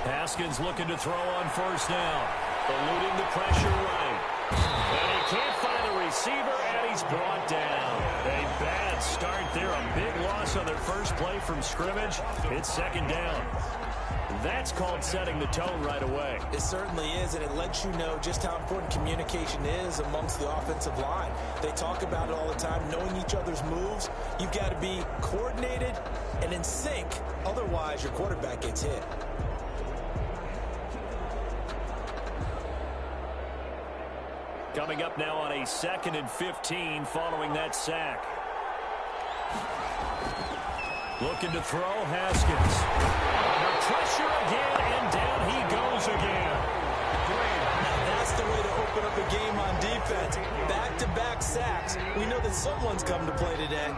Haskins looking to throw on first down. Eluding the pressure right. And he can't find the receiver, and he's brought down. A bad start there. A big loss on their first play from scrimmage. It's second down. That's called setting the tone right away. It certainly is, and it lets you know just how important communication is amongst the offensive line. They talk about it all the time, knowing each other's moves. You've got to be coordinated and in sync. Otherwise, your quarterback gets hit. Coming up now on a 2nd and 15 following that sack. Looking to throw, Haskins. Under pressure again, and down he goes again. Now that's the way to open up a game on defense. Back-to-back sacks. We know that someone's come to play today.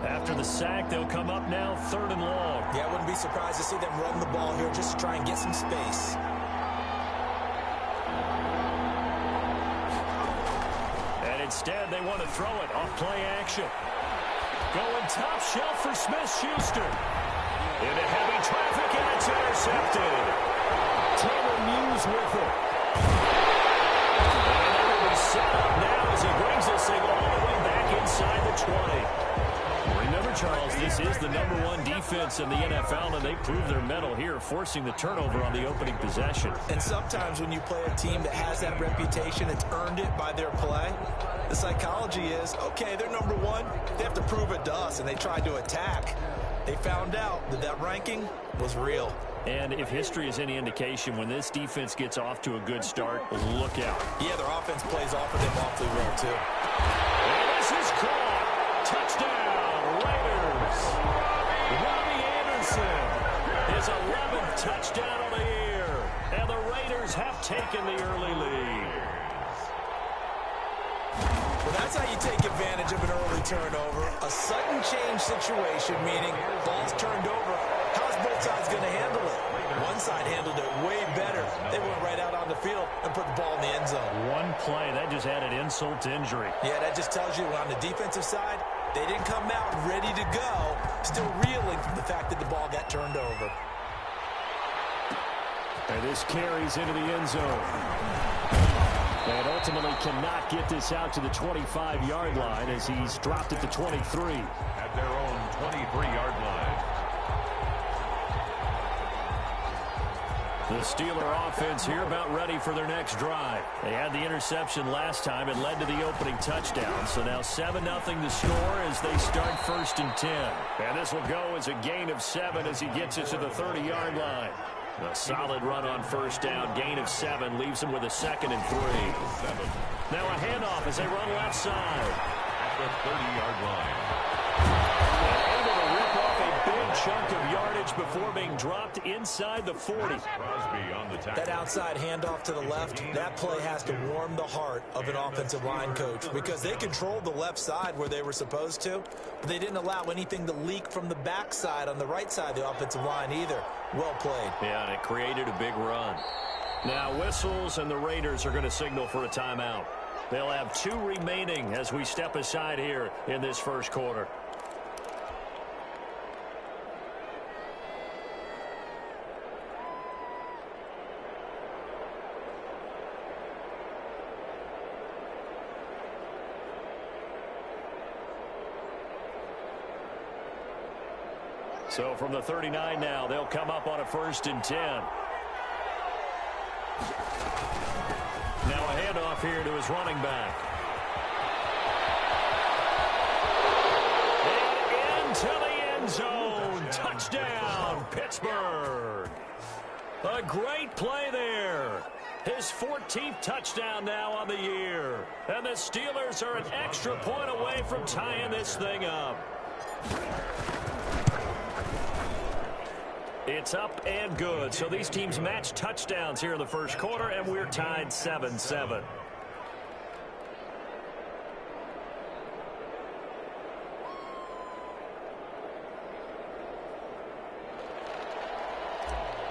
After the sack, they'll come up now 3rd and long. Yeah, I wouldn't be surprised to see them run the ball here just to try and get some space. And instead, they want to throw it off play action. Going top shelf for Smith-Schuster. Into heavy traffic, and it's intercepted. Taylor Muse with it. And it will be set up now as he brings this thing all the way back inside the 20. Remember, Charles, this is the #1 defense in the NFL, and they prove their mettle here, forcing the turnover on the opening possession. And sometimes when you play a team that has that reputation, it's earned it by their play. The psychology is, okay, they're #1. They have to prove it to us, and they tried to attack. They found out that that ranking was real. And if history is any indication, when this defense gets off to a good start, look out. Yeah, their offense plays off of them awfully well, too. And this is caught. Touchdown, Raiders. Robbie Anderson, his 11th touchdown of the year. And the Raiders have taken the early lead. Well, that's how you take advantage of an early turnover. A sudden change situation, meaning ball's turned over. How's both sides going to handle it? One side handled it way better. They went right out on the field and put the ball in the end zone. One play, that just added insult to injury. Yeah, that just tells you on the defensive side, they didn't come out ready to go, still reeling from the fact that the ball got turned over. And this carries into the end zone. And ultimately cannot get this out to the 25-yard line as he's dropped at the 23. At their own 23-yard line. The Steeler offense here about ready for their next drive. They had the interception last time. It led to the opening touchdown. So now 7-0 the score as they start 1st and 10. And this will go as a gain of 7 as he gets it to the 30-yard line. A solid run on first down. Gain of 7 leaves him with a 2nd and 3. Now a handoff as they run left side. At the 30-yard line. Able to rip off a big chunk of yardage before being dropped inside the 40. Crosby on the tackle. That outside handoff to the left, that play has to warm the heart of an offensive line coach because they controlled the left side where they were supposed to, but they didn't allow anything to leak from the backside on the right side of the offensive line either. Well played. Yeah, and it created a big run. Now whistles, and the Raiders are going to signal for a timeout. They'll have 2 remaining as we step aside here in this first quarter. So from the 39 now, they'll come up on a 1st and 10. Now a handoff here to his running back. And into the end zone. Touchdown, Pittsburgh. A great play there. His 14th touchdown now on the year. And the Steelers are an extra point away from tying this thing up. It's up and good. So these teams match touchdowns here in the first quarter, and we're tied 7-7.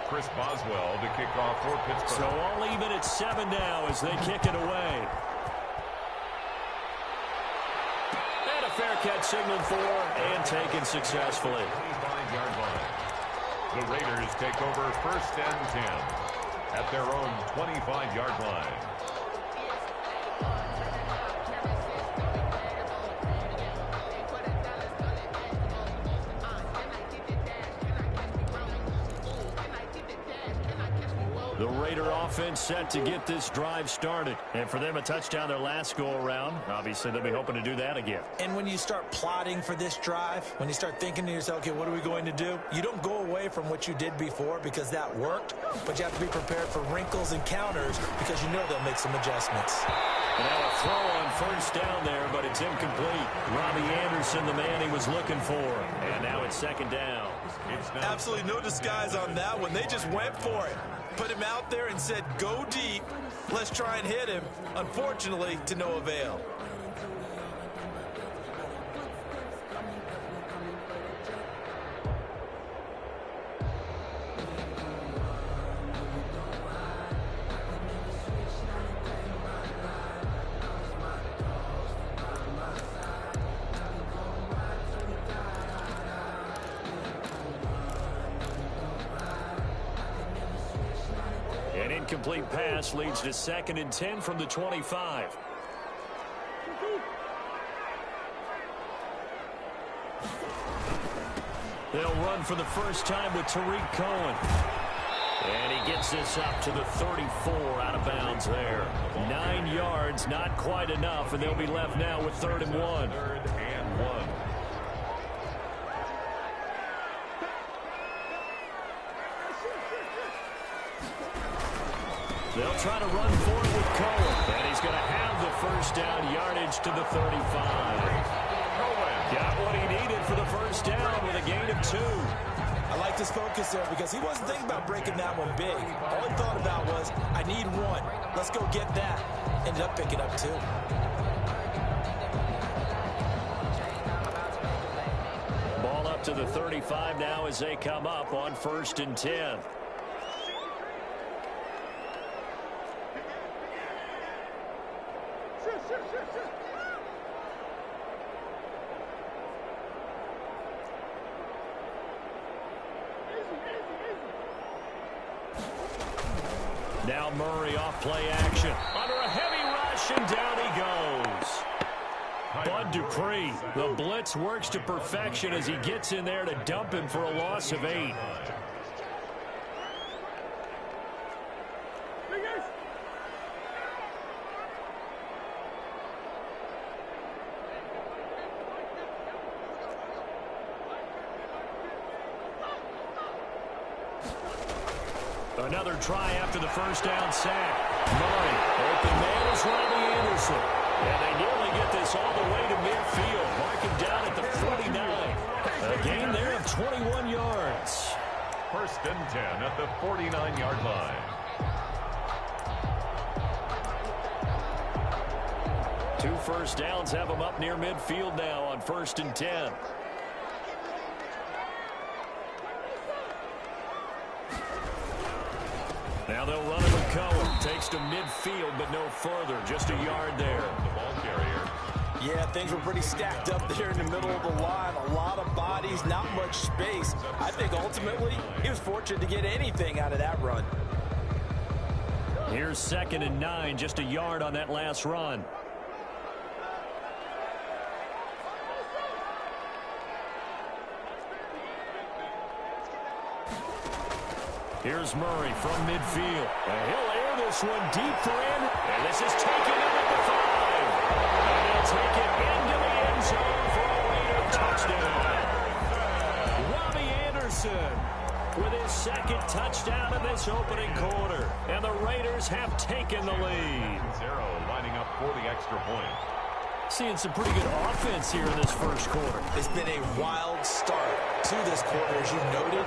Chris Boswell to kick off for Pittsburgh. So all even at 7 now as they kick it away. And a fair catch signaled for and taken successfully. 25-yard line. The Raiders take over 1st and 10 at their own 25-yard line. The Raider offense set to get this drive started. And for them, a touchdown their last go-around. Obviously, they'll be hoping to do that again. And when you start plotting for this drive, when you start thinking to yourself, okay, what are we going to do? You don't go away from what you did before because that worked, but you have to be prepared for wrinkles and counters because you know they'll make some adjustments. Now a throw on 1st down there, but it's incomplete. Robbie Anderson, the man he was looking for. And now it's 2nd down. Absolutely no disguise on that one. They just went for it. Put him out there and said, go deep. Let's try and hit him. Unfortunately, to no avail. An incomplete pass leads to 2nd and 10 from the 25. They'll run for the first time with Tariq Cohen. And he gets this up to the 34, out of bounds there. 9 yards, not quite enough, and they'll be left now with 3rd and 1. 3rd and 1. They'll try to run for it with Cohen. And he's going to have the 1st down, yardage to the 35. Got what he needed for the 1st down with a gain of 2. I like this focus there because he wasn't thinking about breaking that one big. All he thought about was, I need 1. Let's go get that. Ended up picking up 2. Ball up to the 35 now as they come up on 1st and 10. Now Murray off play action. Under a heavy rush, and down he goes. Bud Dupree, the blitz works to perfection as he gets in there to dump him for a loss of 8. Another try after the 1st down sack. Murray, open man is Robbie Anderson. And they nearly get this all the way to midfield. Mark him down at the 49. A gain there of 21 yards. 1st and 10 at the 49-yard line. Two 1st downs have them up near midfield now on 1st and 10. Now they'll run it with Cohen. Takes to midfield, but no further. Just a yard there. The ball carrier. Yeah, things were pretty stacked up there in the middle of the line. A lot of bodies, not much space. I think ultimately he was fortunate to get anything out of that run. Here's 2nd and 9, just a yard on that last run. Here's Murray from midfield. And he'll air this one deep for him. And this is taken in at the 5. And he'll take it into the end zone for a Raider touchdown. Robbie Anderson with his 2nd touchdown in this opening quarter. And the Raiders have taken the lead. 0 lining up for the extra point. Seeing some pretty good offense here in this 1st quarter. It's been a wild start to this quarter, as you noted.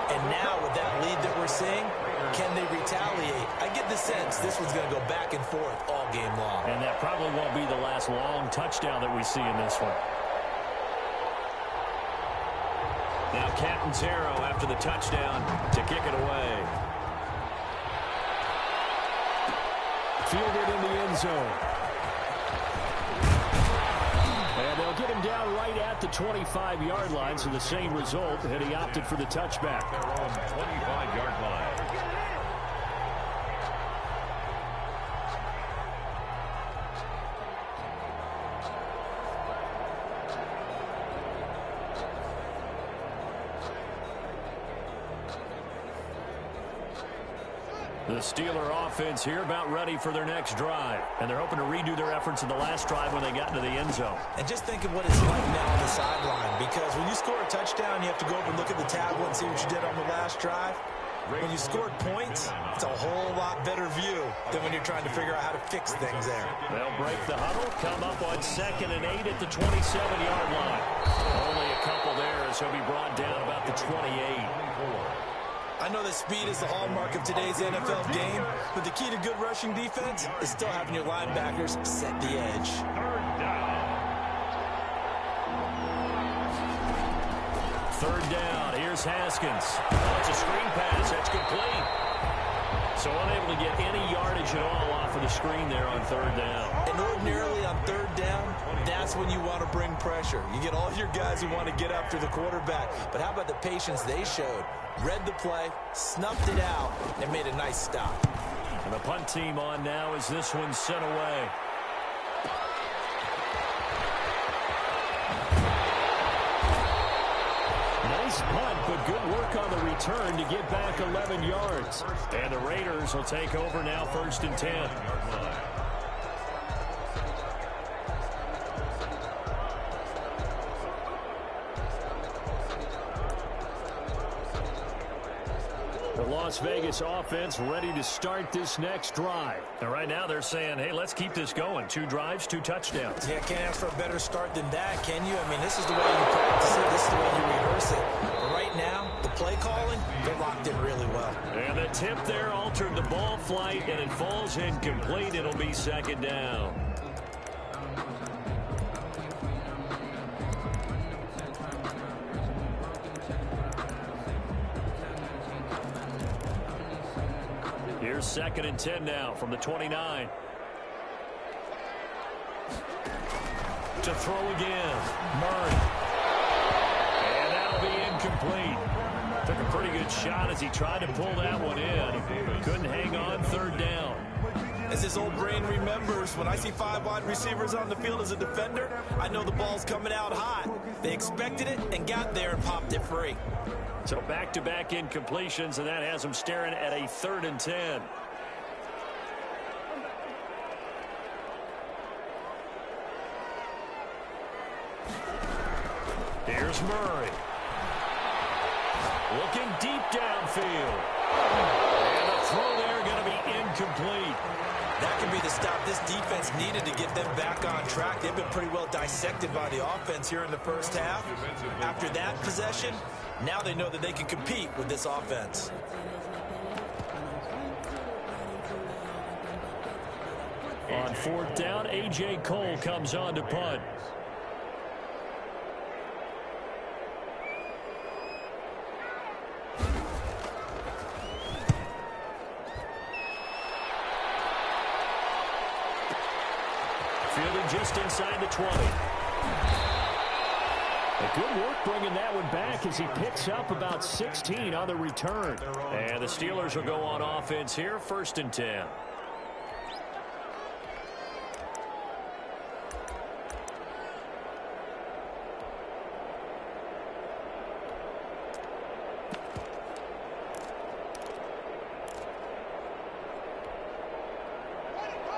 And now with that lead that we're seeing, can they retaliate? I get the sense this one's going to go back and forth all game long. And that probably won't be the last long touchdown that we see in this one. Now Capintero after the touchdown to kick it away. Fielded in the end zone. And they'll get him down right at the 25-yard line, so the same result, and he opted for the touchback. Their own 25-yard line. The Steeler offense here about ready for their next drive. And they're hoping to redo their efforts in the last drive when they got into the end zone. And just think of what it's like now on the sideline. Because when you score a touchdown, you have to go over and look at the tablet and see what you did on the last drive. When you scored points, it's a whole lot better view than when you're trying to figure out how to fix things there. They'll break the huddle, come up on 2nd and 8 at the 27-yard line. Only a couple there as he'll be brought down about the 28. I know that speed is the hallmark of today's NFL game, but the key to good rushing defense is still having your linebackers set the edge. Third down. Here's Haskins. Oh, it's a screen pass. That's complete. So unable to get any yardage at all off of the screen there on third down. And ordinarily on third down, that's when you want to bring pressure. You get all your guys who want to get after the quarterback. But how about the patience they showed? Read the play, snuffed it out, and made a nice stop. And the punt team on now as this one's sent away. Nice punt, but good work on the return to get back 11 yards. And the Raiders will take over now 1st and 10. The Las Vegas offense ready to start this next drive. And right now they're saying, hey, let's keep this going. 2 drives, 2 touchdowns. Yeah, can't ask for a better start than that, can you? I mean, this is the way you practice it. This is the way you rehearse it. But right now, the play calling, they're locked in really well. And the tip there altered the ball flight, and it falls incomplete. It'll be 2nd down. Here's 2nd and 10 now from the 29. To throw again. Murray. And that'll be incomplete. Took a pretty good shot as he tried to pull that one in. Couldn't hang on 3rd down. As his old brain remembers, when I see 5 wide receivers on the field as a defender, I know the ball's coming out hot. They expected it and got there and popped it free. So back-to-back incompletions, and that has them staring at a 3rd and 10. Here's Murray. Looking deep downfield. And the throw there going to be incomplete. That could be the stop this defense needed to get them back on track. They've been pretty well dissected by the offense here in the first half. After that possession, now they know that they can compete with this offense. On 4th down, A.J. Cole comes on to punt. Fielded just inside the 20. A good work bringing that one back as he picks up about 16 on the return. And the Steelers will go on offense here, 1st and 10.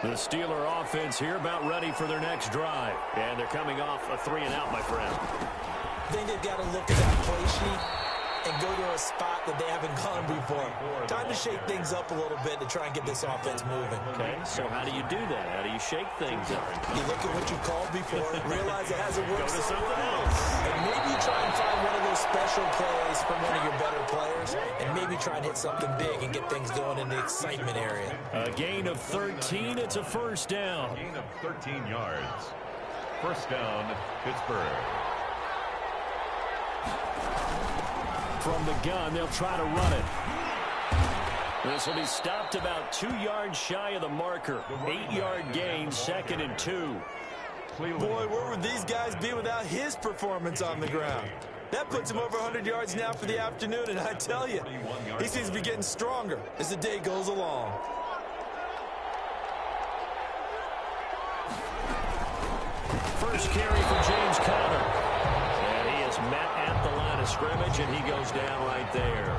The Steeler offense here about ready for their next drive. And they're coming off a 3-and-out, my friend. I think they've got to look at that play sheet and go to a spot that they haven't gone before. Time to shake things up a little bit to try and get this offense moving. Okay, so how do you do that? How do you shake things up? You look at what you called before, realize it hasn't worked Go to so something well. else. And maybe you try and find one of those special plays from one of your better players, and maybe try and hit something big and get things going in the excitement area. A gain of 13. It's a 1st down. Gain of 13 yards. 1st down, Pittsburgh. From the gun, they'll try to run it. This will be stopped about 2 yards shy of the marker. 8-yard gain, 2nd and 2. Boy, where would these guys be without his performance on the ground? That puts him over 100 yards now for the afternoon, and I tell you, he seems to be getting stronger as the day goes along. First carry for James Conner. And he is met at the line of scrimmage, and he goes down right there.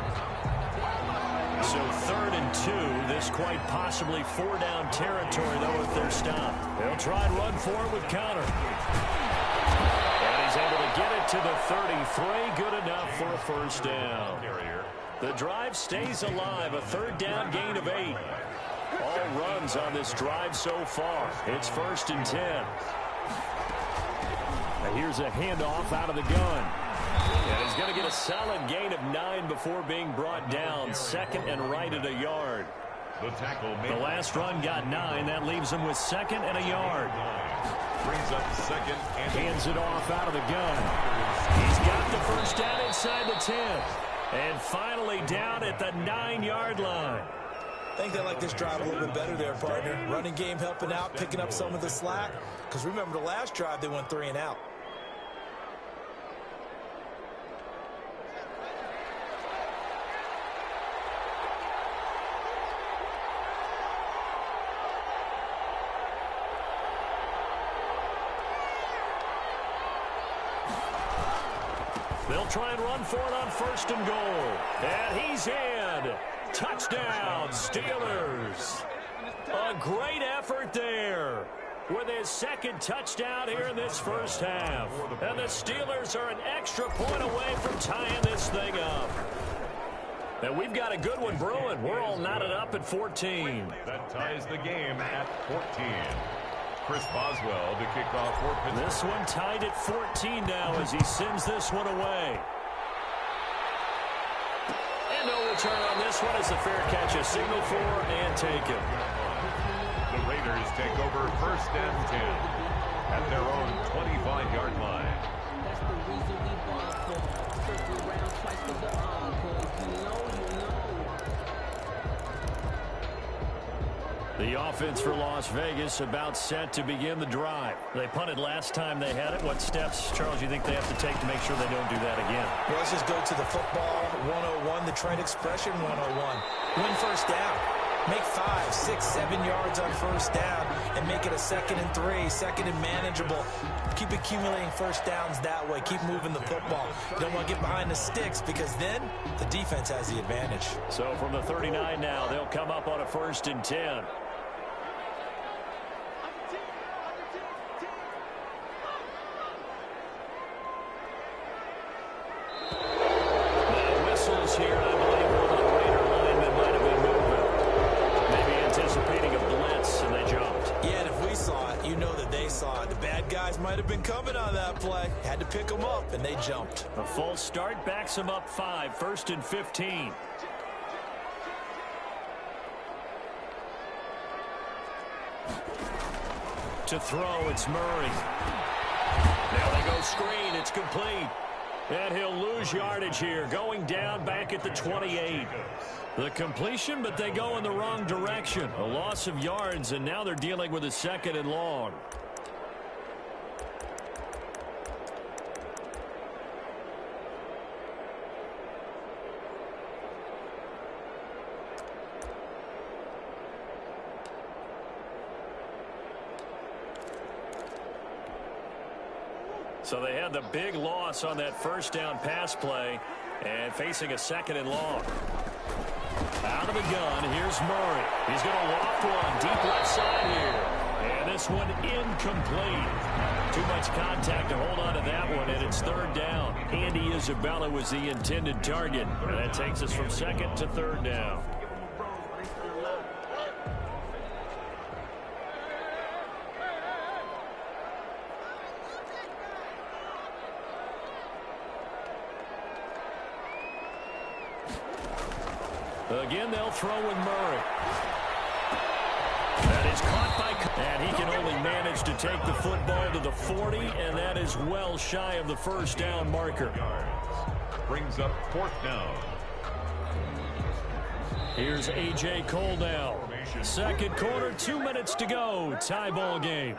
So 3rd and 2. This quite possibly 4-down territory, though, if they're stopped. They'll try and run for it with Conner. And he's able to get it to the 33. Good enough for a first down. The drive stays alive. A 3rd down gain of 8. All runs on this drive so far. It's 1st and 10. Now here's a handoff out of the gun. And he's going to get a solid gain of 9 before being brought down. 2nd and right at a yard. The last run got 9. That leaves him with 2nd and a yard. Brings up 2nd and hands it off out of the gun. He's got the first down inside the 10. And finally down at the 9-yard line. I think they like this drive a little bit better there, partner. Running game helping out, picking up some of the slack. Because remember the last drive, they went 3 and out. They'll try and run for it on 1st and goal. And he's in. Touchdown, Steelers. A great effort there with his 2nd touchdown here in this first half. And the Steelers are an extra point away from tying this thing up. And we've got a good one brewing. We're all knotted up at 14. That ties the game at 14. Chris Boswell to kick off for Pittsburgh. This one tied at 14 now as he sends this one away. And no return on this one as the fair catch is signaled for and taken. The Raiders take over 1st and 10 at their own 25-yard line. That's the reason we bought for circle around twice with the encore. You know. The offense for Las Vegas about set to begin the drive. They punted last time they had it. What steps, Charles, you think they have to take to make sure they don't do that again? Well, let's just go to the football 101, the trade expression 101. Win first down. Make 5, 6, 7 yards on first down and make it a 2nd and 3, 2nd and manageable. Keep accumulating first downs that way. Keep moving the football. You don't want to get behind the sticks because then the defense has the advantage. So from the 39 now, they'll come up on a 1st and 10. Here, I believe one of the Raider linemen might have been moving. Maybe anticipating a blitz, and they jumped. Yeah, and if we saw it, you know that they saw it. The bad guys might have been coming on that play. Had to pick them up, and they jumped. A false start backs them up 5, 1st and 15. To throw, it's Murray. Now they go screen, it's complete. And he'll lose yardage here, going down back at the 28. The completion, but they go in the wrong direction. A loss of yards, and now they're dealing with a 2nd and long. So they had the big loss on that first down pass play and facing a 2nd and long. Out of the gun, here's Murray. He's going to loft one deep left side here. And this one incomplete. Too much contact to hold on to that one, and it's 3rd down. Andy Isabella was the intended target. And that takes us from 2nd to 3rd down. Again, they'll throw with Murray. That is caught by... And he can only manage to take the football to the 40, and that is well shy of the first down marker. Brings up 4th down. Here's A.J. Cole now. Second quarter, 2 minutes to go. Tie ball game.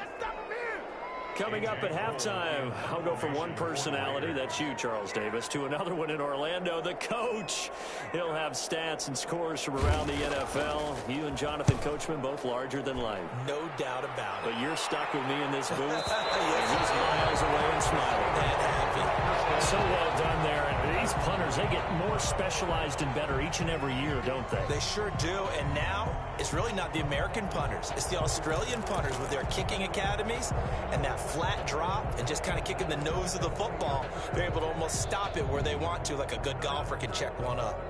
Coming up at halftime, I'll go from one personality, that's you, Charles Davis, to another one in Orlando, the coach. He'll have stats and scores from around the NFL. You and Jonathan Coachman, both larger than life. No doubt about it. But you're stuck with me in this booth, and he's miles away and smiling. And happy. So well done there. And these punters, they get more specialized and better each and every year, don't they? They sure do. And now, it's really not the American punters. It's the Australian punters with their kicking academies and that flat drop and just kind of kicking the nose of the football. They're able to almost stop it where they want to, like a good golfer can check one up.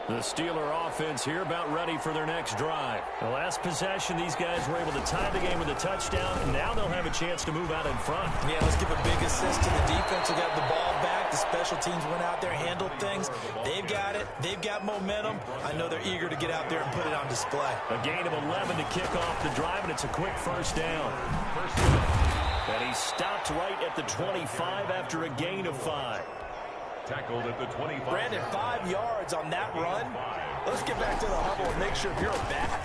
The Steeler offense here about ready for their next drive. The last possession, these guys were able to tie the game with a touchdown, and now they'll have a chance to move out in front. Yeah, let's give a big assist to the defense who got the ball back. The special teams went out there, handled things. They've got it. They've got momentum. I know they're eager to get out there and put it on display. A gain of 11 to kick off the drive, and it's a quick first down. And he stopped right at the 25 after a gain of 5. Tackled at the 25. Brandon, 5 yards on that run. Let's get back to the huddle and make sure you're back.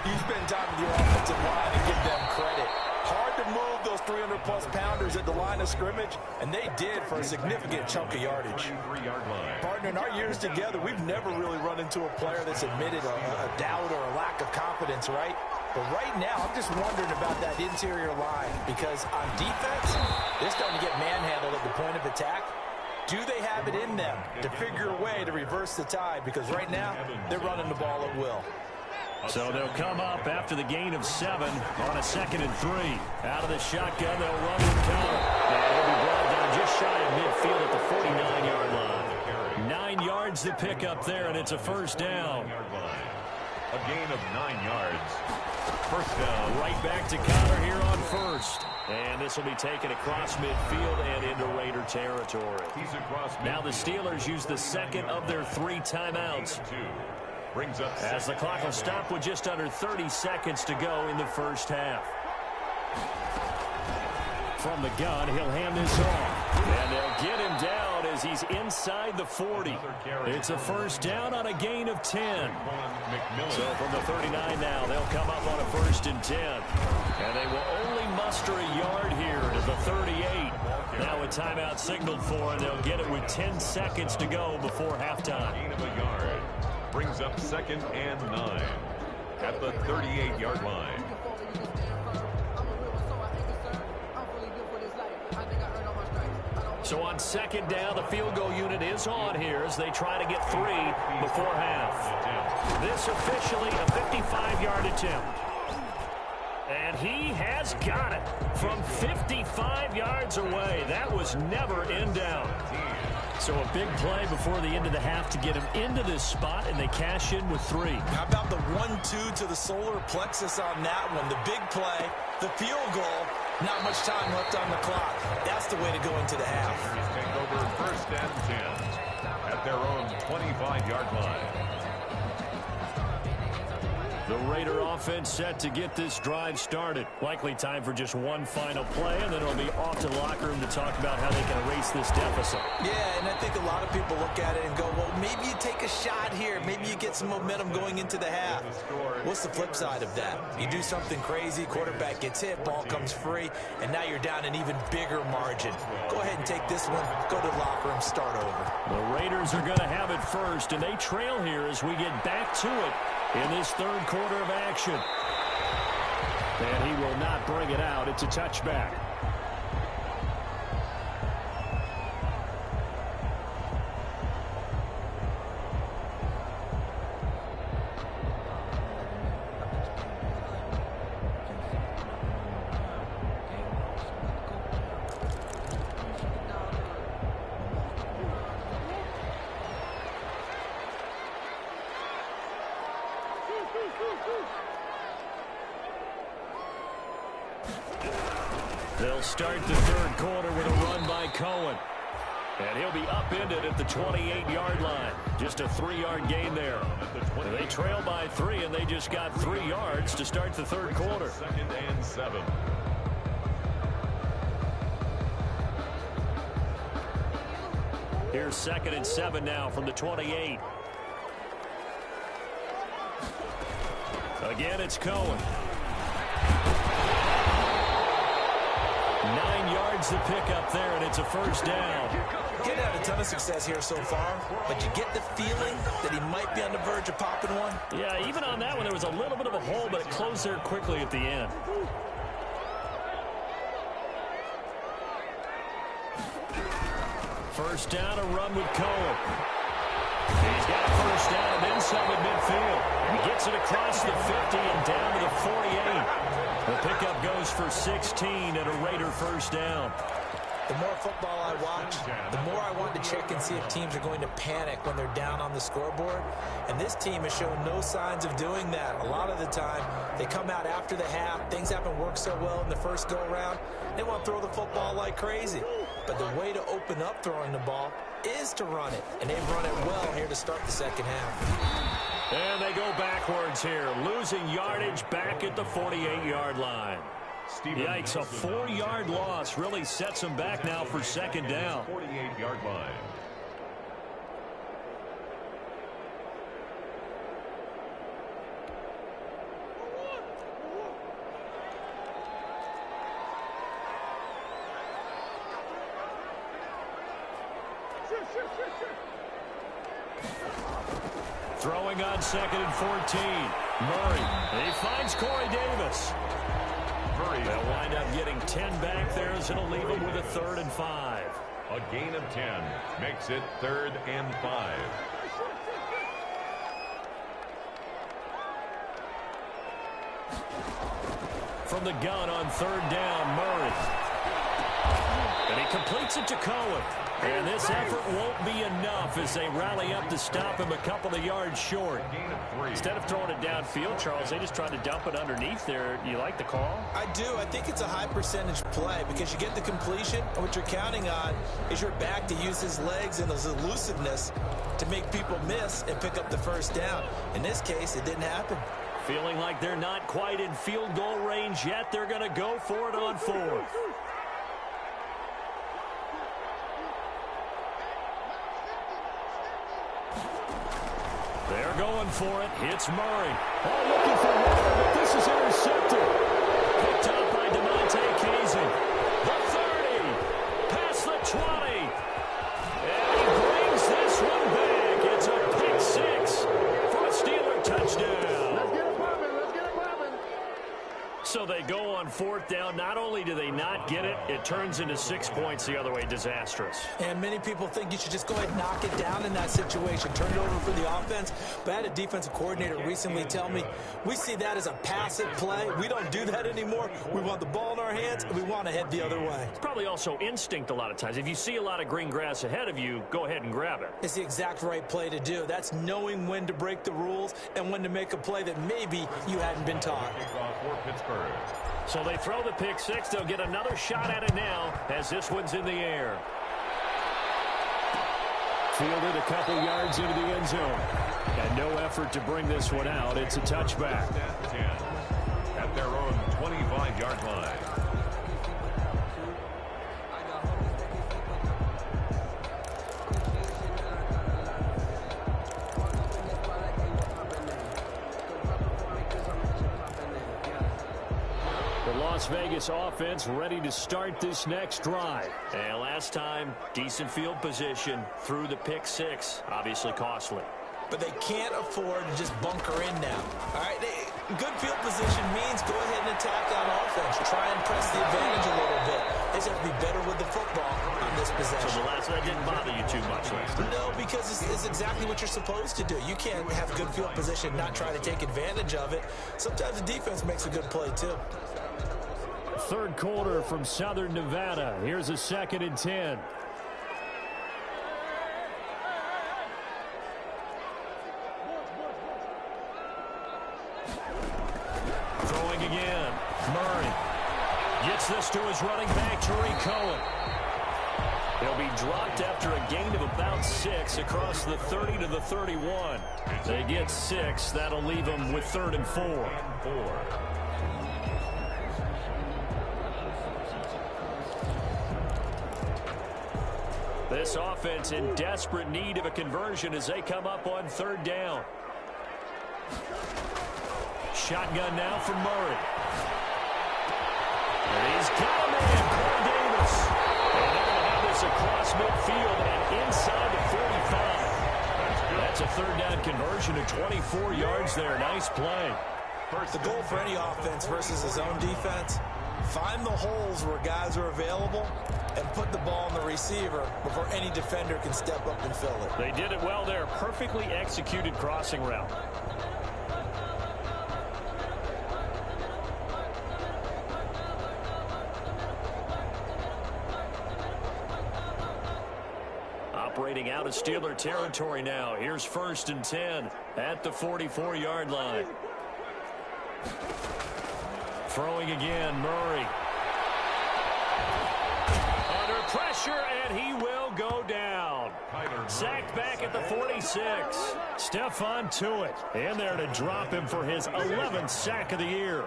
You spend time with your offensive line and give them credit. Hard to move those 300-plus pounders at the line of scrimmage, and they did for a significant chunk of yardage. 3-yard line. Partner, in our years together, we've never really run into a player that's admitted a doubt or a lack of confidence, right? But right now, I'm just wondering about that interior line because on defense, they're starting to get manhandled at the point of attack. Do they have it in them to figure a way to reverse the tide? Because right now, they're running the ball at will. So they'll come up after the gain of 7 on a 2nd and 3. Out of the shotgun, they'll run and counter. And he'll be brought down just shy of midfield at the 49-yard line. 9 yards to pick up there, and it's a first down. A gain of 9 yards. First down. Right back to counter here on first. And this will be taken across midfield and into Raider territory. He's across midfield. Now the Steelers use the second of their 3 timeouts. Brings up as the clock will stop with just under 30 seconds to go in the first half. From the gun, he'll hand this off. And they'll get him down as he's inside the 40. It's a first down on a gain of 10. So from the 39 now, they'll come up on a 1st and 10. And they will only muster a yard here to the 38. Now a timeout signaled for, and they'll get it with 10 seconds to go before halftime. Gain of a yard. Brings up 2nd and 9 at the 38-yard line. So on 2nd down, the field goal unit is on here as they try to get 3 before half. This officially a 55-yard attempt. And he has got it from 55 yards away. That was never in down. So a big play before the end of the half to get him into this spot, and they cash in with 3. How about the 1-2 to the solar plexus on that one? The big play, the field goal, not much time left on the clock. That's the way to go into the half. Take over 1st and 10 at their own 25-yard line. The Raider offense set to get this drive started. Likely time for just one final play, and then it'll be off to the locker room to talk about how they can erase this deficit. Yeah, and I think a lot of people look at it and go, well, maybe you take a shot here. Maybe you get some momentum going into the half. What's the flip side of that? You do something crazy, quarterback gets hit, ball comes free, and now you're down an even bigger margin. Go ahead and take this one, go to the locker room, start over. The Raiders are going to have it first, and they trail here as we get back to it in this 3rd quarter of action. And he will not bring it out. It's a touchback. They'll start the 3rd quarter with a run by Cohen. And he'll be upended at the 28-yard line. Just a 3-yard gain there. They trail by 3, and they just got 3 yards to start the third quarter. 2nd and 7. Here's 2nd and 7 now from the 28. Again, it's Cohen. 9 yards to pick up there, and it's a first down. Getting had a ton of success here so far, but you get the feeling that he might be on the verge of popping one. Yeah, even on that one, there was a little bit of a hole, but it closed there quickly at the end. First down, a run with Cohen. He's got a first down and then some at midfield. He gets it across the 50 and down to the 48. The pickup goes for 16 and a Raider first down. The more football I watch, the more I want to check and see if teams are going to panic when they're down on the scoreboard. And this team has shown no signs of doing that. A lot of the time, they come out after the half. Things haven't worked so well in the first go-around. They want to throw the football like crazy. But the way to open up throwing the ball is to run it. And they've run it well here to start the second half. And they go backwards here, losing yardage back at the 48-yard line. Yikes, a 4-yard loss really sets them back now for second down. 48-yard line. Throwing on 2nd and 14. Murray. He finds Corey Davis. They'll wind up getting 10 back there as it'll leave them with a 3rd and 5. A gain of 10 makes it 3rd and 5. From the gun on 3rd down, Murray. And he completes it to Cohen. And this effort won't be enough as they rally up to stop him a couple of yards short. Instead of throwing it downfield, Charles, they just tried to dump it underneath there. Do you like the call? I do. I think it's a high percentage play because you get the completion, and what you're counting on is your back to use his legs and his elusiveness to make people miss and pick up the first down. In this case, it didn't happen. Feeling like they're not quite in field goal range yet, they're going to go for it on 4th. They're going for it. It's Murray. Oh, looking for more, but this is intercepted. Picked up by DeMonte Casey. The 30. Past the 20. And he brings this one back. It's a pick 6 for a Steeler touchdown. Let's get it popping. Let's get it popping. So they go on 4th down. Not only do they not get it, it turns into 6 points the other way. Disastrous. And many people think you should just go ahead and knock it down in that situation. Turn it over for the offense. But I had a defensive coordinator recently tell me, we see that as a passive play. We don't do that anymore. We want the ball in our hands, and we want to head the other way. It's probably also instinct a lot of times. If you see a lot of green grass ahead of you, go ahead and grab it. It's the exact right play to do. That's knowing when to break the rules and when to make a play that maybe you hadn't been taught. Kickoff for Pittsburgh. So they throw the pick 6. They'll get another shot at it now as this one's in the air. Fielded a couple yards into the end zone. And no effort to bring this one out. It's a touchback. 10 at their own 25-yard line. Las Vegas offense ready to start this next drive. And last time, decent field position through the pick 6. Obviously costly. But they can't afford to just bunker in now. All right, good field position means go ahead and attack on offense. Try and press the advantage a little bit. They just have to be better with the football on this possession. So the last one didn't bother you too much last time? No, because it's exactly what you're supposed to do. You can't have good field position, not try to take advantage of it. Sometimes the defense makes a good play, too. Third quarter from Southern Nevada. Here's a 2nd and 10. Throwing again. Murray gets this to his running back, Tariq Cohen. He'll be dropped after a gain of about 6 across the 30 to the 31. They get 6. That'll leave them with 3rd and 4. This offense in desperate need of a conversion as they come up on 3rd down. Shotgun now from Murray. And he's got him in, Corey Davis. And they're going to have this across midfield and inside the 45. That's a 3rd down conversion of 24 yards there. Nice play. The goal for any offense versus his own defense, find the holes where guys are available and put the ball on the receiver before any defender can step up and fill it. They did it well there. Perfectly executed crossing route. Operating out of Steeler territory now. Here's 1st and 10 at the 44-yard line. Throwing again, Murray. Under pressure, and he will go down. Sacked back at the 46. Stephon Tuitt in there to drop him for his 11th sack of the year.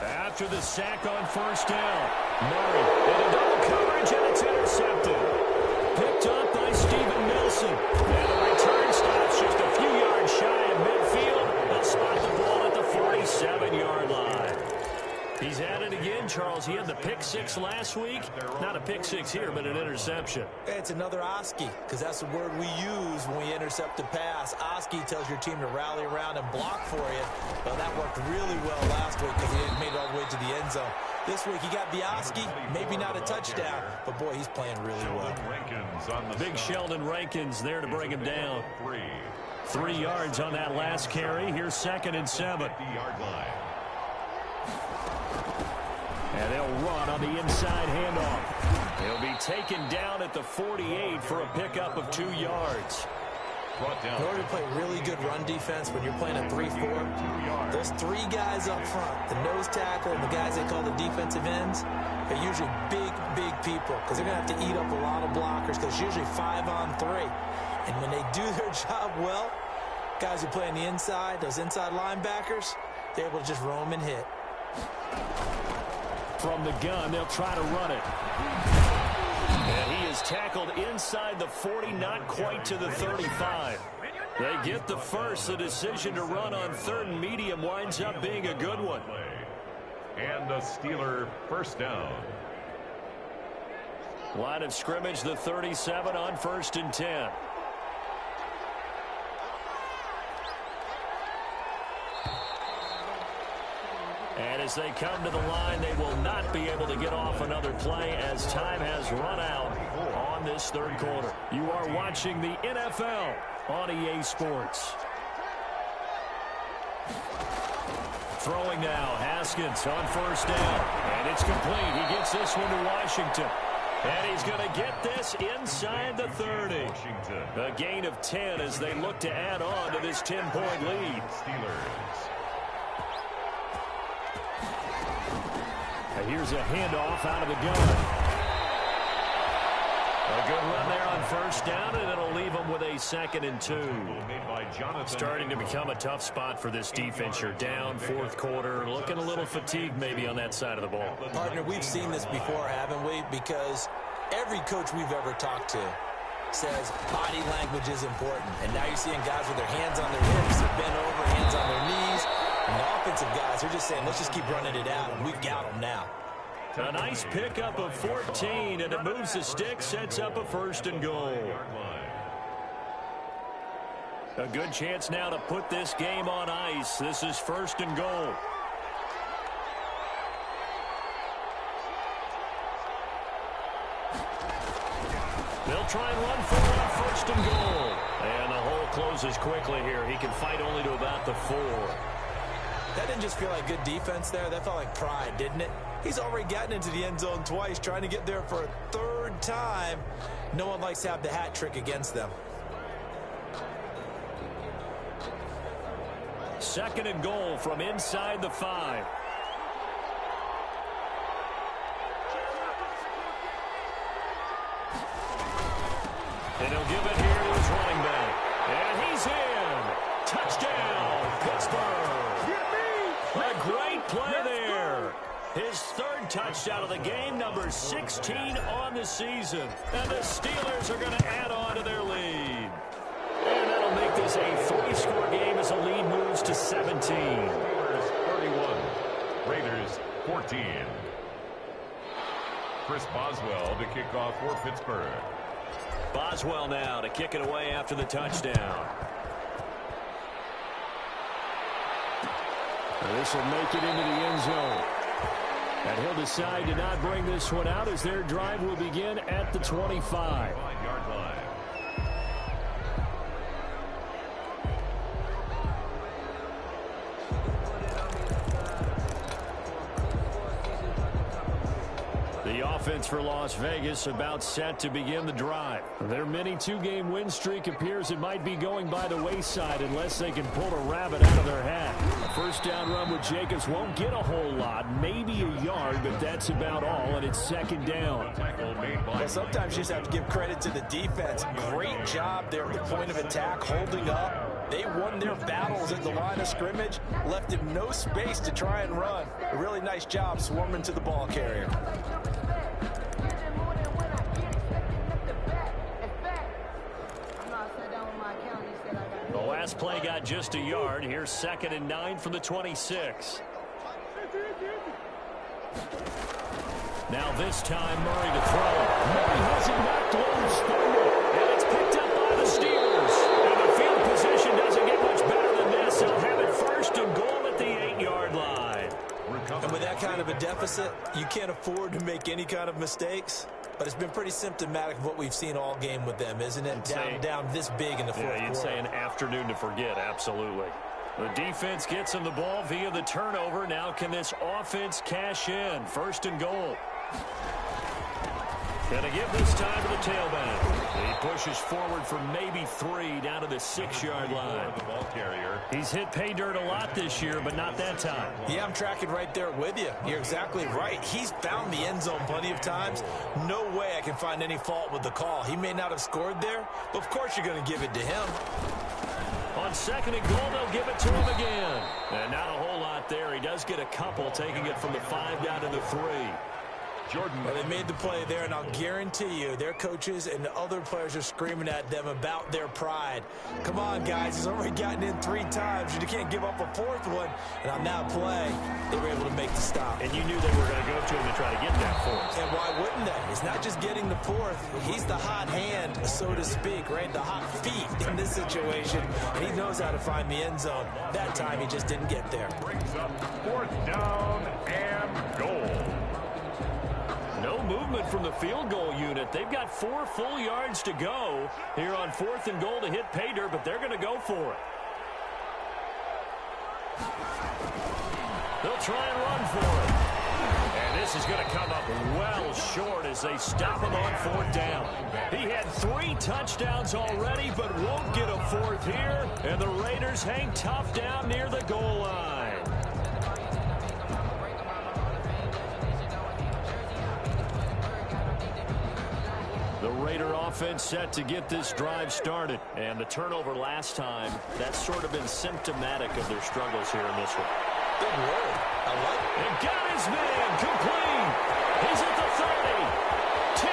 After the sack on 1st down, Murray into double coverage, and it's intercepted. Picked up by Steven Nelson. And the return stops just a few yards shy of midfield. They'll spot the ball at the 47-yard line. He's at it again, Charles. He had the pick 6 last week. Not a pick 6 here, but an interception. It's another Oski, because that's the word we use when we intercept a pass. Oski tells your team to rally around and block for you. Well, that worked really well last week because he made it all the way to the end zone. This week he got the Oski, maybe not a touchdown, but boy, he's playing really well. Big Sheldon Rankins there to bring him down. 3 yards on that last carry. Here's 2nd and 7. And they'll run on the inside handoff. He'll be taken down at the 48 for a pickup of 2 yards. In order to play really good run defense when you're playing a 3-4, those 3 guys up front, the nose tackle and the guys they call the defensive ends, are usually big people because they're going to have to eat up a lot of blockers because it's usually 5 on 3. And when they do their job well, guys who play on the inside, those inside linebackers, they're able to just roam and hit. From the gun, they'll try to run it. And he is tackled inside the 40, not quite to the 35. They get the first. The decision to run on 3rd and medium winds up being a good one. And a Steeler 1st down. Line of scrimmage, the 37 on 1st and 10. And as they come to the line, they will not be able to get off another play as time has run out on this 3rd quarter. You are watching the NFL on EA Sports. Throwing now, Haskins on 1st down. And it's complete. He gets this one to Washington. And he's going to get this inside the 30. A gain of 10 as they look to add on to this 10-point lead. Steelers. Here's a handoff out of the gun. A good run there on 1st down, and it'll leave them with a 2nd and 2. Starting to become a tough spot for this defense. You're down 4th quarter, looking a little fatigued maybe on that side of the ball. Partner, we've seen this before, haven't we? Because every coach we've ever talked to says body language is important. And now you're seeing guys with their hands on their hips, they're bent over, hands on their knees. And the offensive guys, they're just saying, let's just keep running it out, and we've got them now. A nice pickup of 14, and it moves the stick, sets up a 1st and goal. A good chance now to put this game on ice. This is 1st and goal. They'll try and run for it on 1st and goal. And the hole closes quickly here. He can fight only to about the 4. That didn't just feel like good defense there. That felt like pride, didn't it? He's already gotten into the end zone twice, trying to get there for a 3rd time. No one likes to have the hat trick against them. 2nd and goal from inside the 5. And he'll give it here to his running back. And he's in. Touchdown, Pittsburgh. A great play there. His third touchdown of the game, number 16 on the season. And the Steelers are going to add on to their lead. And that'll make this a 3-score game as the lead moves to 17. Steelers 31, Raiders 14. Chris Boswell to kick off for Pittsburgh. Boswell now to kick it away after the touchdown. And this will make it into the end zone. And he'll decide to not bring this one out as their drive will begin at the 25. 5-yard line. The offense for Las Vegas about set to begin the drive. Their mini 2-game win streak appears it might be going by the wayside unless they can pull a rabbit out of their hat. A first down run with Jacobs won't get a whole lot, maybe a yard, but that's about all, and it's second down. Well, sometimes you just have to give credit to the defense. Great job there at the point of attack, holding up. They won their battles at the line of scrimmage, left him no space to try and run. A really nice job swarming to the ball carrier. The last play got just a yard. Here's 2nd and 9 from the 26. Now this time Murray to throw. Murray has it knocked loose. And it's picked up by the Steelers. And the field position doesn't get much better than this. They'll have it 1st and goal at the 8-yard line. And with that kind of a deficit, you can't afford to make any kind of mistakes. But it's been pretty symptomatic of what we've seen all game with them, isn't it? Down this big in the fourth quarter. Yeah, you'd say an afternoon to forget, absolutely. The defense gets him the ball via the turnover. Now can this offense cash in? 1st and goal. Gonna give this time to the tailback. He pushes forward for maybe 3 down to the 6-yard line. The ball carrier. He's hit pay dirt a lot this year, but not that time. Yeah, I'm tracking right there with you. You're exactly right. He's found the end zone plenty of times. No way I can find any fault with the call. He may not have scored there, but of course you're going to give it to him. On 2nd and goal, they'll give it to him again. And not a whole lot there. He does get a couple, taking it from the 5 down to the 3. Jordan. Well, they made the play there, and I'll guarantee you their coaches and the other players are screaming at them about their pride. Come on, guys. He's already gotten in 3 times. You can't give up a 4th one. And on that play, they were able to make the stop. And you knew they were going to go to him to try to get that 4th. And why wouldn't they? It's not just getting the 4th. He's the hot hand, so to speak, right? The hot feet in this situation. And he knows how to find the end zone. That time, he just didn't get there. Brings up 4th down and goal. No movement from the field goal unit. They've got 4 full yards to go here on 4th and goal to hit pay dirt, but they're going to go for it. They'll try and run for it. And this is going to come up well short as they stop him on 4th down. He had 3 touchdowns already, but won't get a 4th here. And the Raiders hang tough down near the goal line. The Raider offense set to get this drive started. And the turnover last time, that's sort of been symptomatic of their struggles here in this one. Good word. I like it. And got his man complete. He's at the 30, 10,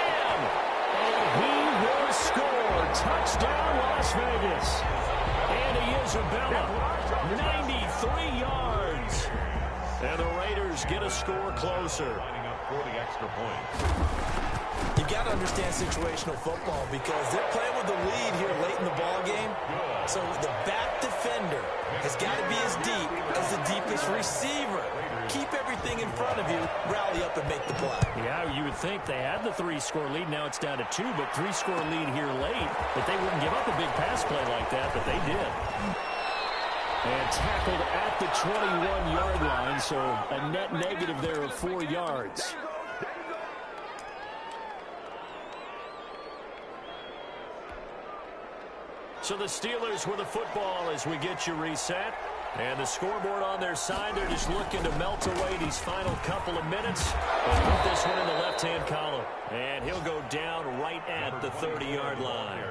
and he will score. Touchdown, Las Vegas. And he is Isabella, 93 yards. And the Raiders get a score closer. Lining up for the extra point. You got to understand situational football because they're playing with the lead here late in the ball game. So the back defender has got to be as deep as the deepest receiver. Keep everything in front of you, rally up and make the play. Yeah, you would think they had the 3-score lead. Now it's down to 2, but 3-score lead here late. But they wouldn't give up a big pass play like that, but they did. And tackled at the 21-yard line, so a net negative there of 4 yards. So the Steelers with the football as we get you reset. And the scoreboard on their side, they're just looking to melt away these final couple of minutes. They'll put this one in the left-hand column. And he'll go down right at the 30-yard line.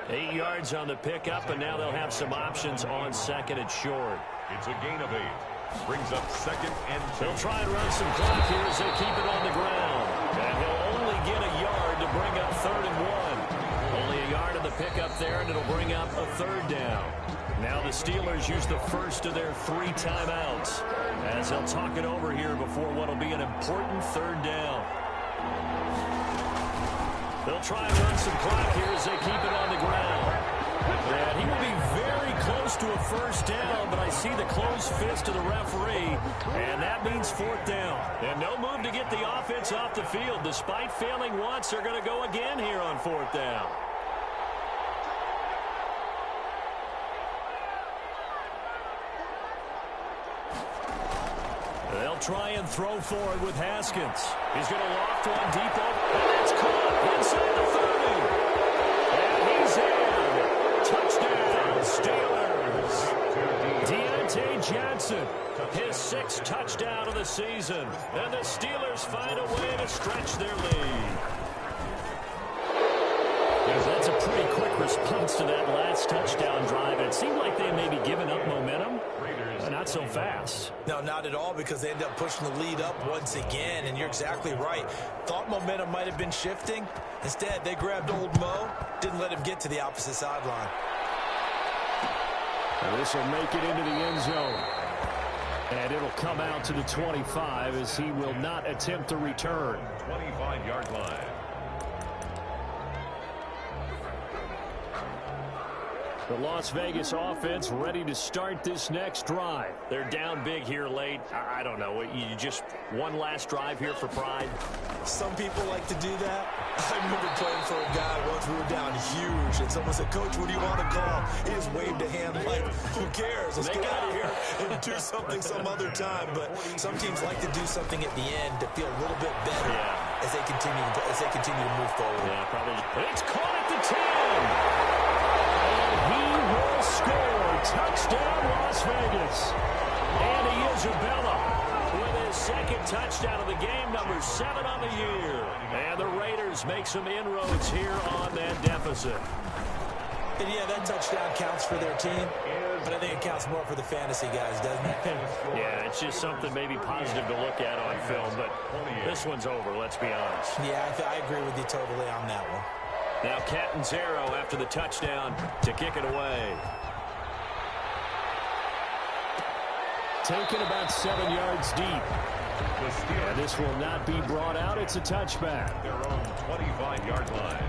8 yards on the pickup, and now they'll have some options on second and short. It's a gain of 8. Brings up second and 2. They'll try and run some clock here as they keep it on the ground. And he'll only get a yard to bring up 3rd and 1. Only a yard of the pickup there, and it'll bring up a 3rd down. Now the Steelers use the first of their 3 timeouts as they'll talk it over here before what will be an important 3rd down. They'll try and run some clock here as they keep it on the ground. And he will be very close to a 1st down, but I see the closed fist of the referee, and that means 4th down. And no move to get the offense off the field. Despite failing once, they're going to go again here on 4th down. They'll try and throw forward with Haskins. He's going to loft one deep over, and it's caught inside the 30. And he's in. Touchdown, Steelers. Deontay Johnson, his 6th touchdown of the season. And the Steelers find a way to stretch their lead. That's a pretty quick response to that last touchdown drive. It seemed like they may be giving up momentum. Not so fast. No, not at all, because they end up pushing the lead up once again, and you're exactly right. Thought momentum might have been shifting. Instead, they grabbed old Mo, didn't let him get to the opposite sideline. This will make it into the end zone. And it'll come out to the 25 as he will not attempt to return. 25-yard line. The Las Vegas offense ready to start this next drive. They're down big here late. I don't know. You just one last drive here for pride? Some people like to do that. I remember playing for a guy once. We were down huge, and someone said, "Coach, what do you want to call?" He just waved a hand like, "Who cares? Let's get out of here and do something some other time." But some teams like to do something at the end to feel a little bit better as they continue to move forward. Yeah, probably. It's caught at the 10. He will score. Touchdown, Las Vegas. And he is Isabella with his 2nd touchdown of the game, number 7 on the year. And the Raiders make some inroads here on that deficit. And yeah, that touchdown counts for their team, but I think it counts more for the fantasy guys, doesn't it? Yeah, it's just something maybe positive to look at on film, but this one's over, let's be honest. Yeah, I agree with you totally on that one. Now Catanzaro after the touchdown to kick it away. Taken about 7 yards deep. And this will not be brought out. It's a touchback. Their own 25-yard line.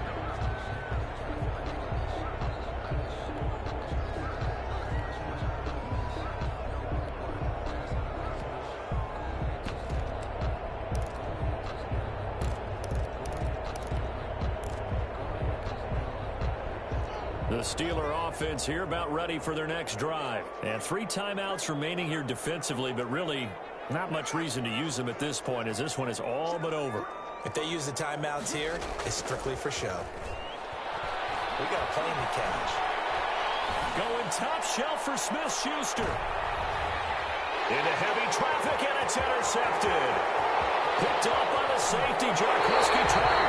The Steeler offense here about ready for their next drive. And 3 timeouts remaining here defensively, but really not much reason to use them at this point as this one is all but over. If they use the timeouts here, it's strictly for show. We got a plane to catch. Going top shelf for Smith-Schuster. Into heavy traffic, and it's intercepted. Picked up by the safety, Jarkowski Turner.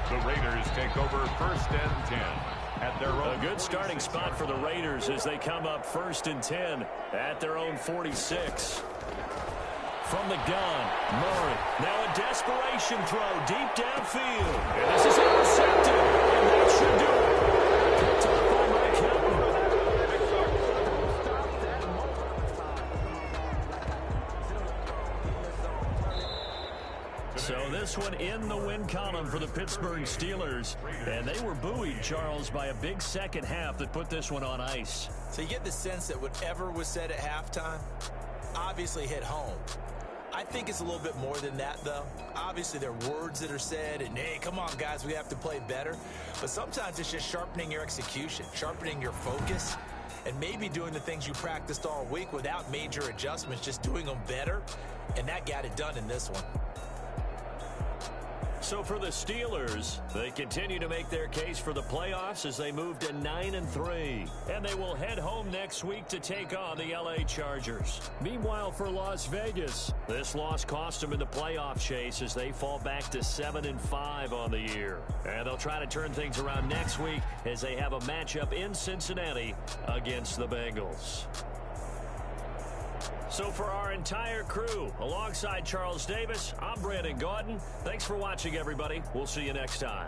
The Raiders take over 1st and 10 at their own. A good starting spot for the Raiders as they come up 1st and 10 at their own 46. From the gun, Murray. Now a desperation throw deep downfield. And this is intercepted. And that should do it. Picked up by Mike Hilton. So this one in the win column for the Pittsburgh Steelers. And they were buoyed, Charles, by a big second half that put this one on ice. So you get the sense that whatever was said at halftime obviously hit home. I think it's a little bit more than that, though. Obviously, there are words that are said, and, hey, come on, guys, we have to play better. But sometimes it's just sharpening your execution, sharpening your focus, and maybe doing the things you practiced all week without major adjustments, just doing them better, and that got it done in this one. So for the Steelers, they continue to make their case for the playoffs as they move to 9-3. And they will head home next week to take on the LA Chargers. Meanwhile, for Las Vegas, this loss cost them in the playoff chase as they fall back to 7-5 on the year. And they'll try to turn things around next week as they have a matchup in Cincinnati against the Bengals. So for our entire crew, alongside Charles Davis, I'm Brandon Gaudin. Thanks for watching, everybody. We'll see you next time.